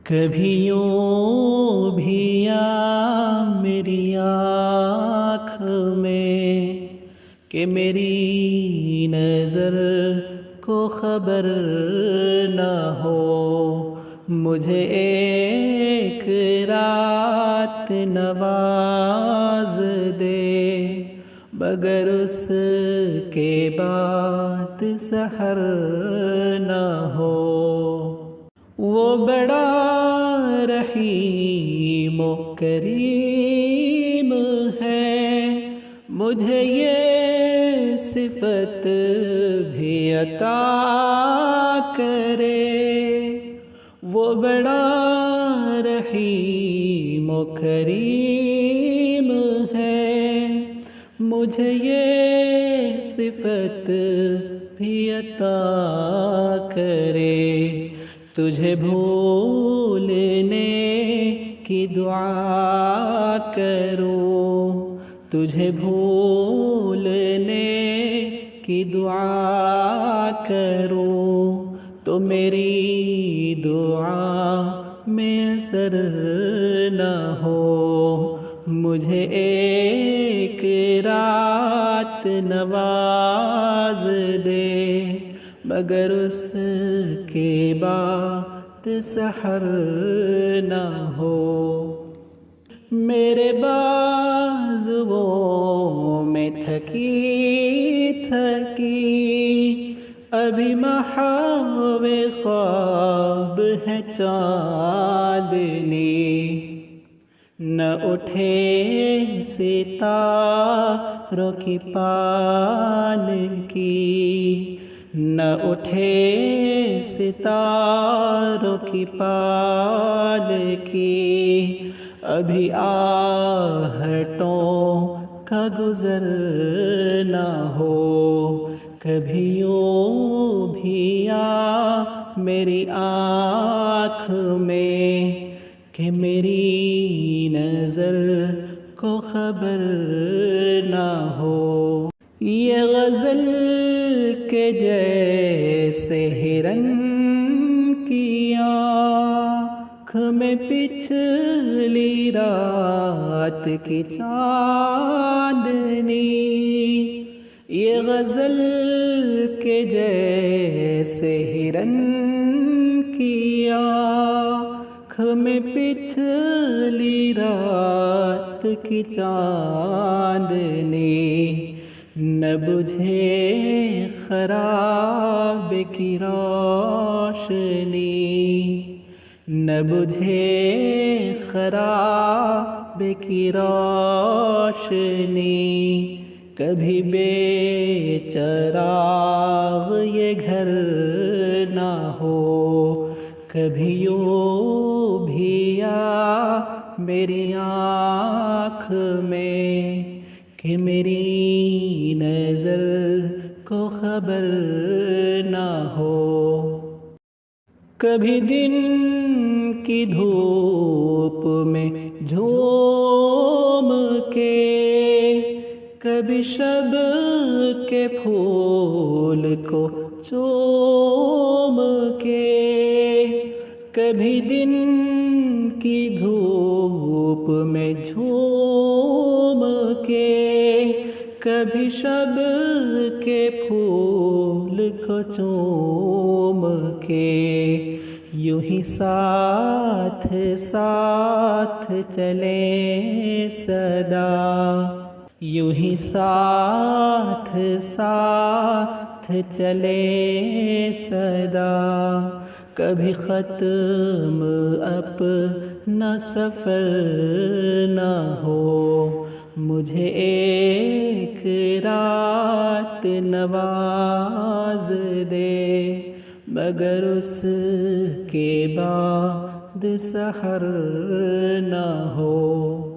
کبھی یوں بھی آ میری آنکھ میں کہ میری نظر کو خبر نہ ہو، مجھے ایک رات نواز دے مگر اس کے بعد سحر نہ ہو۔ وہ بڑا رحیم و کریم ہے، مجھے یہ صفت بھی عطا کرے۔ وہ بڑا رحیم و کریم ہے، مجھے یہ صفت بھی عطا کرے۔ تجھے بھولنے کی دعا کروں، تجھے بھولنے کی دعا کروں تو میری دعا میں اثر نہ ہو، مجھے ایک رات نواز دے مگر اس کے بعد سحر نہ ہو۔ میرے بازوؤں میں تھکی تھکی ابھی محو خواب ہے چاندنی، نہ اٹھے ستاروں کی پالکی، نہ اٹھے ستاروں کی پالکی، ابھی آہٹوں کا گزر نہ ہو۔ کبھی یوں بھی آ میری آنکھ میں کہ میری نظر کو خبر نہ ہو۔ یہ غزل کے جیسے ہرن کی آنکھ میں پچھلی رات کی چاندنی، یہ غزل کے جیسے ہرن کی آنکھ میں پچھلی رات کی چاندنی، نہ بجھے خراب کی روشنی، نہ بجھے خراب کی روشنی، کبھی بے چراغ یہ گھر نہ ہو۔ کبھی یوں بھی آ میری آنکھ میں کہ میری نظر کو خبر نہ ہو۔ کبھی دن کی دھوپ میں جھوم کے، کبھی شب کے پھول کو چوم کے، کبھی دن کی دھوپ میں جھوم کے، کبھی شب کے پھول کو چوم کے، یوں ہی ساتھ ساتھ چلے سدا، یوں ہی ساتھ ساتھ چلے سدا، کبھی ختم اپنا سفر نہ ہو، مجھے ایک رات نواز دے مگر اس کے بعد سحر نہ ہو۔